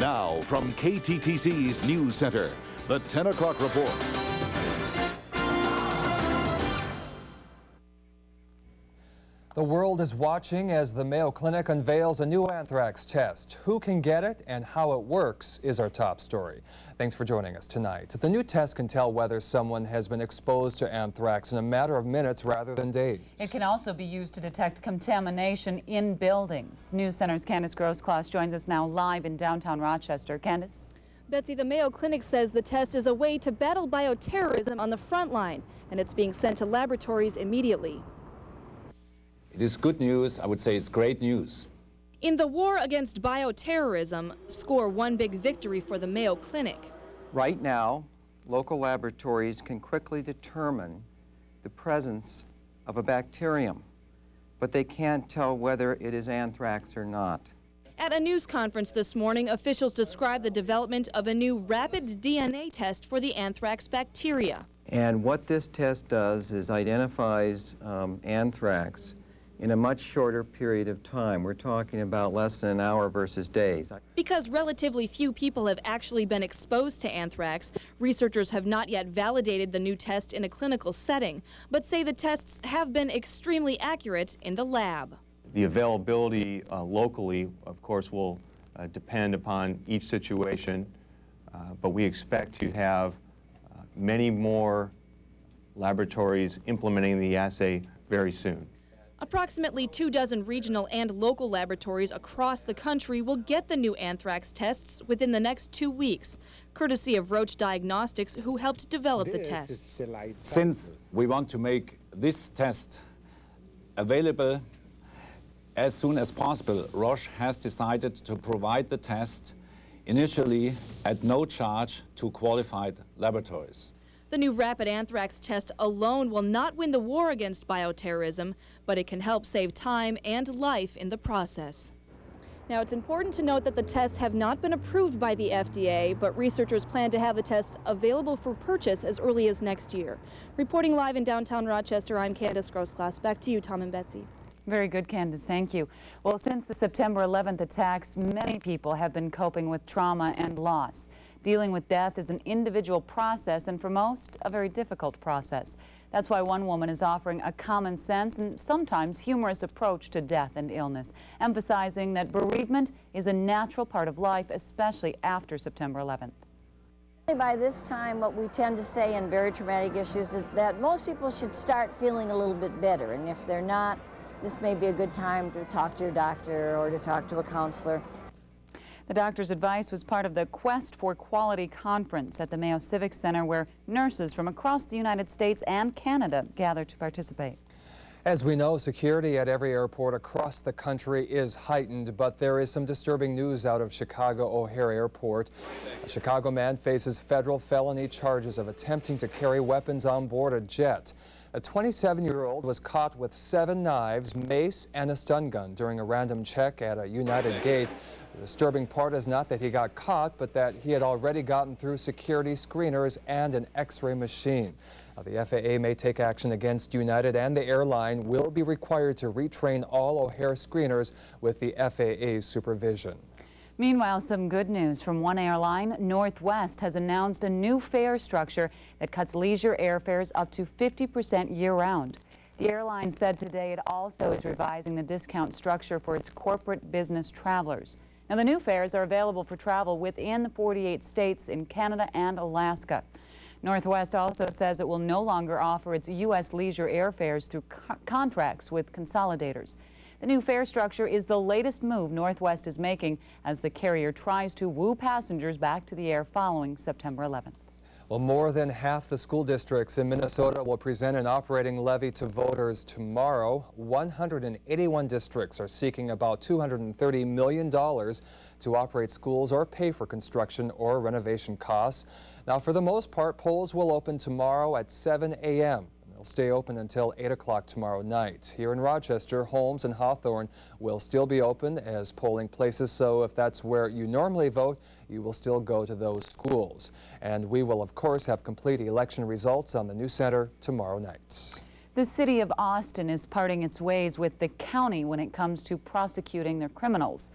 Now, from KTTC's NewsCenter, the 10 o'clock report. The world is watching as the Mayo Clinic unveils a new anthrax test. Who can get it and how it works is our top story. Thanks for joining us tonight. The new test can tell whether someone has been exposed to anthrax in a matter of minutes rather than days. It can also be used to detect contamination in buildings. NewsCenter's Candace Grosscloss joins us now live in downtown Rochester. Candace? Betsy, the Mayo Clinic says the test is a way to battle bioterrorism on the front line, and it's being sent to laboratories immediately. It is good news. I would say it's great news. In the war against bioterrorism, score one big victory for the Mayo Clinic. Right now, local laboratories can quickly determine the presence of a bacterium, but they can't tell whether it is anthrax or not. At a news conference this morning, officials described the development of a new rapid DNA test for the anthrax bacteria. And what this test does is identifies anthrax in a much shorter period of time. We're talking about less than an hour versus days. Because relatively few people have actually been exposed to anthrax, researchers have not yet validated the new test in a clinical setting, but say the tests have been extremely accurate in the lab. The availability locally, of course, will depend upon each situation, but we expect to have many more laboratories implementing the assay very soon. Approximately 24 regional and local laboratories across the country will get the new anthrax tests within the next 2 weeks, courtesy of Roche Diagnostics, who helped develop the test. Since we want to make this test available as soon as possible, Roche has decided to provide the test initially at no charge to qualified laboratories. The new rapid anthrax test alone will not win the war against bioterrorism, but it can help save time and life in the process. Now, it's important to note that the tests have not been approved by the FDA, but researchers plan to have the test available for purchase as early as next year. Reporting live in downtown Rochester, I'm Candace Grossclass. Back to you, Tom and Betsy. Very good, Candace. Thank you. Well, since the September 11th attacks, many people have been coping with trauma and loss. Dealing with death is an individual process, and for most, a very difficult process. That's why one woman is offering a common sense and sometimes humorous approach to death and illness, emphasizing that bereavement is a natural part of life, especially after September 11th. By this time, what we tend to say in very traumatic issues is that most people should start feeling a little bit better, and if they're not, this may be a good time to talk to your doctor or to talk to a counselor. The doctor's advice was part of the Quest for Quality conference at the Mayo Civic Center, where nurses from across the United States and Canada gathered to participate. As we know, security at every airport across the country is heightened, but there is some disturbing news out of Chicago O'Hare Airport. A Chicago man faces federal felony charges of attempting to carry weapons on board a jet. A 27-year-old was caught with 7 knives, mace, and a stun gun during a random check at a United gate. The disturbing part is not that he got caught, but that he had already gotten through security screeners and an X-ray machine. Now, the FAA may take action against United, and the airline will be required to retrain all O'Hare screeners with the FAA's supervision. Meanwhile, some good news from one airline. Northwest has announced a new fare structure that cuts leisure airfares up to 50% year-round. The airline said today it also is revising the discount structure for its corporate business travelers. Now, the new fares are available for travel within the 48 states in Canada and Alaska. Northwest also says it will no longer offer its U.S. leisure airfares through contracts with consolidators. The new fare structure is the latest move Northwest is making as the carrier tries to woo passengers back to the air following September 11th. Well, more than half the school districts in Minnesota will present an operating levy to voters tomorrow. 181 districts are seeking about $230 million to operate schools or pay for construction or renovation costs. Now, for the most part, polls will open tomorrow at 7 a.m. They'll stay open until 8 o'clock tomorrow night. Here in Rochester, Holmes and Hawthorne will still be open as polling places, so if that's where you normally vote, you will still go to those schools. And we will, of course, have complete election results on the NewsCenter tomorrow night. The city of Austin is parting its ways with the county when it comes to prosecuting their criminals.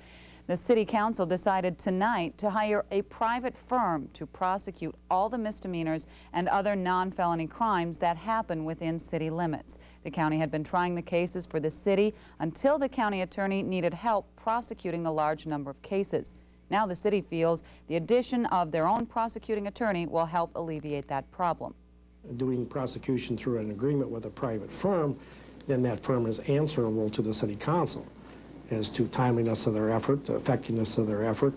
The City Council decided tonight to hire a private firm to prosecute all the misdemeanors and other non-felony crimes that happen within city limits. The county had been trying the cases for the city until the county attorney needed help prosecuting the large number of cases. Now the city feels the addition of their own prosecuting attorney will help alleviate that problem. Doing prosecution through an agreement with a private firm, then that firm is answerable to the City Council as to timeliness of their effort, the effectiveness of their effort.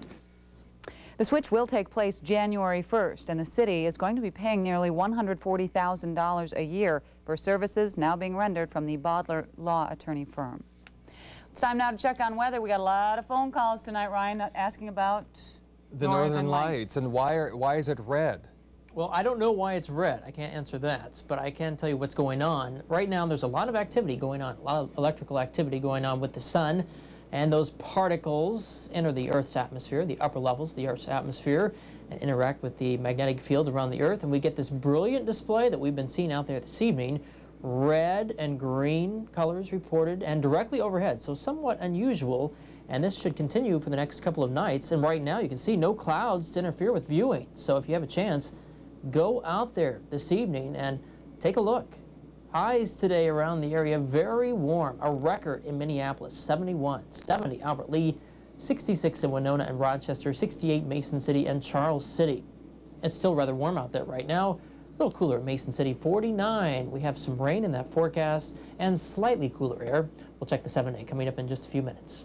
The switch will take place January 1st, and the city is going to be paying nearly $140,000 a year for services now being rendered from the Bodler law attorney firm. It's time now to check on weather. We got a lot of phone calls tonight, Ryan, asking about the Northern Lights. And why is it red? Well, I don't know why it's red. I can't answer that, but I can tell you what's going on. Right now, there's a lot of activity going on, a lot of electrical activity going on with the sun, and those particles enter the Earth's atmosphere, the upper levels of the Earth's atmosphere, and interact with the magnetic field around the Earth, and we get this brilliant display that we've been seeing out there this evening. Red and green colors reported, and directly overhead, so somewhat unusual, and this should continue for the next couple of nights. And right now, you can see no clouds to interfere with viewing, so if you have a chance, go out there this evening and take a look. Highs today around the area, very warm. A record in Minneapolis, 71, 70 Albert Lee, 66 in Winona and Rochester, 68 Mason City and Charles City. It's still rather warm out there right now. A little cooler in Mason City, 49. We have some rain in that forecast and slightly cooler air. We'll check the 7-day coming up in just a few minutes.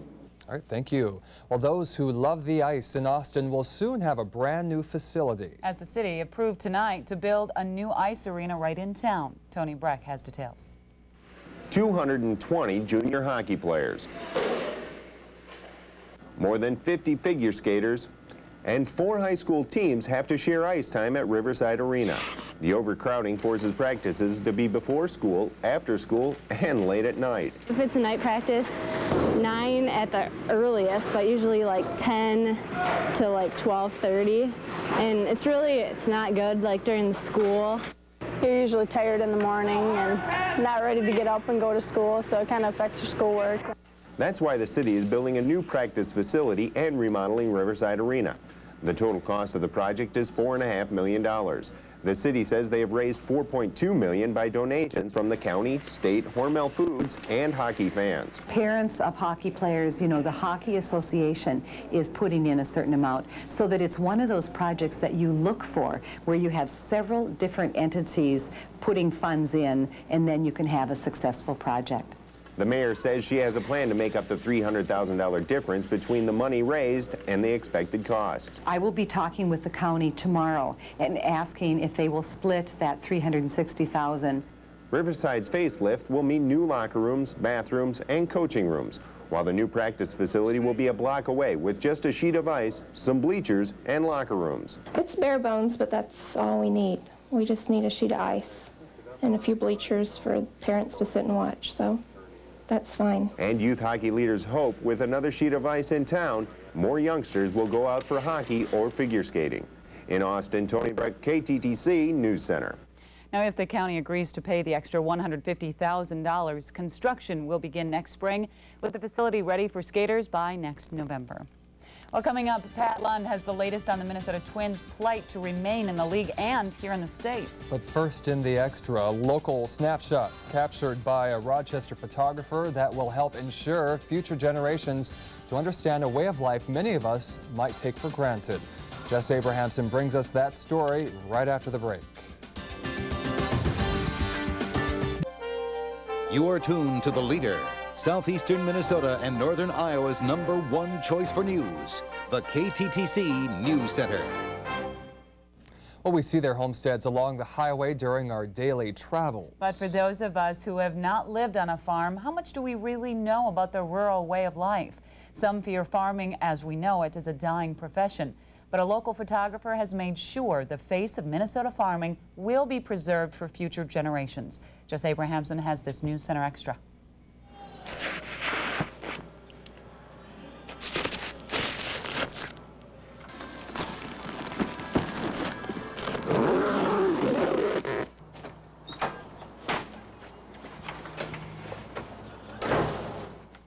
All right, thank you. Well, those who love the ice in Austin will soon have a brand new facility. As the city approved tonight to build a new ice arena right in town. Tony Breck has details. 220 junior hockey players, more than 50 figure skaters, and 4 high school teams have to share ice time at Riverside Arena. The overcrowding forces practices to be before school, after school, and late at night. If it's a night practice, 9 at the earliest, but usually like 10 to like 12:30. And it's not good like during school. You're usually tired in the morning and not ready to get up and go to school, so it kind of affects your schoolwork. That's why the city is building a new practice facility and remodeling Riverside Arena. The total cost of the project is $4.5 million. The city says they have raised $4.2 million by donations from the county, state, Hormel Foods, and hockey fans. Parents of hockey players, you know, the Hockey Association is putting in a certain amount so that it's one of those projects that you look for where you have several different entities putting funds in, and then you can have a successful project. The mayor says she has a plan to make up the $300,000 difference between the money raised and the expected costs. I will be talking with the county tomorrow and asking if they will split that $360,000. Riverside's facelift will mean new locker rooms, bathrooms, and coaching rooms, while the new practice facility will be a block away with just a sheet of ice, some bleachers, and locker rooms. It's bare bones, but that's all we need. We just need a sheet of ice and a few bleachers for parents to sit and watch, so that's fine. And youth hockey leaders hope with another sheet of ice in town, more youngsters will go out for hockey or figure skating. In Austin, Tony Breck, KTTC NewsCenter. Now, if the county agrees to pay the extra $150,000, construction will begin next spring, with the facility ready for skaters by next November. Well, coming up, Pat Lund has the latest on the Minnesota Twins' plight to remain in the league and here in the state. But first in the extra, local snapshots captured by a Rochester photographer that will help ensure future generations to understand a way of life many of us might take for granted. Jess Abrahamson brings us that story right after the break. You are tuned to the leader, Southeastern Minnesota and Northern Iowa's #1 choice for news, the KTTC NewsCenter. Well, we see their homesteads along the highway during our daily travels. But for those of us who have not lived on a farm, how much do we really know about the rural way of life? Some fear farming as we know it is a dying profession. But a local photographer has made sure the face of Minnesota farming will be preserved for future generations. Jess Abrahamson has this NewsCenter Extra.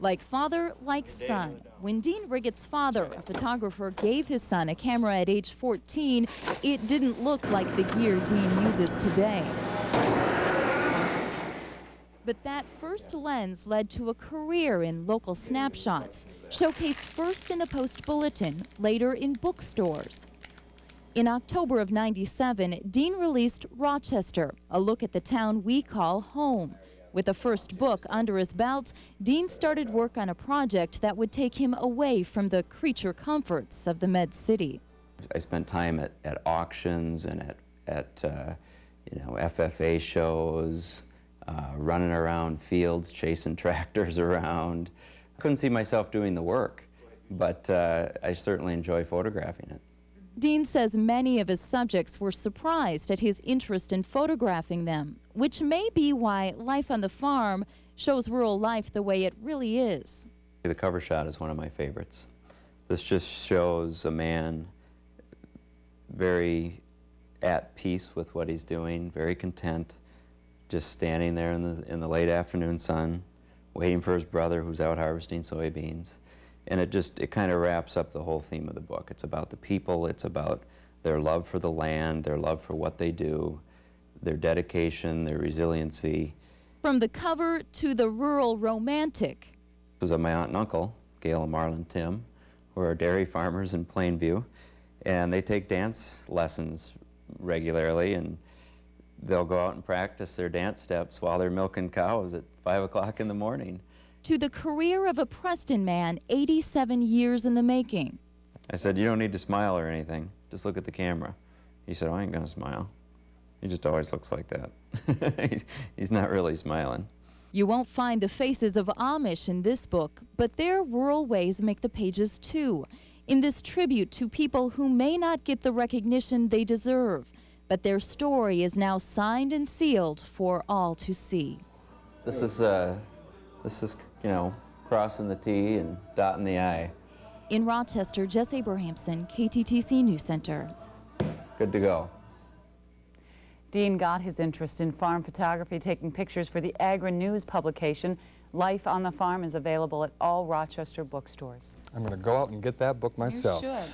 Like father, like son. When Dean Riggett's father, a photographer, gave his son a camera at age 14, it didn't look like the gear Dean uses today. But that first lens led to a career in local snapshots, showcased first in the Post Bulletin, later in bookstores. In October of '97, Dean released Rochester, a look at the town we call home. With the first book under his belt, Dean started work on a project that would take him away from the creature comforts of the Med City. I spent time at auctions and at FFA shows, running around fields, chasing tractors around. I couldn't see myself doing the work, but I certainly enjoy photographing it. Dean says many of his subjects were surprised at his interest in photographing them, which may be why Life on the Farm shows rural life the way it really is. The cover shot is one of my favorites. This just shows a man very at peace with what he's doing, very content, just standing there in the late afternoon sun, waiting for his brother who's out harvesting soybeans. And it kind of wraps up the whole theme of the book. It's about the people, it's about their love for the land, their love for what they do, their dedication, their resiliency. From the cover to the rural romantic. This is my aunt and uncle, Gail and Marlon Tim, who are dairy farmers in Plainview, and they take dance lessons regularly, and they'll go out and practice their dance steps while they're milking cows at 5 o'clock in the morning. To the career of a Preston man 87 years in the making. I said, you don't need to smile or anything, just look at the camera. He said, I ain't gonna smile. He just always looks like that. He's not really smiling. You won't find the faces of Amish in this book, but their rural ways make the pages too. In this tribute to people who may not get the recognition they deserve, but their story is now signed and sealed for all to see. This is, crossing the T and dotting the I. In Rochester, Jess Abrahamson, KTTC NewsCenter. Good to go. Dean got his interest in farm photography taking pictures for the Agri-News publication. Life on the Farm is available at all Rochester bookstores. I'm going to go out and get that book myself. You should.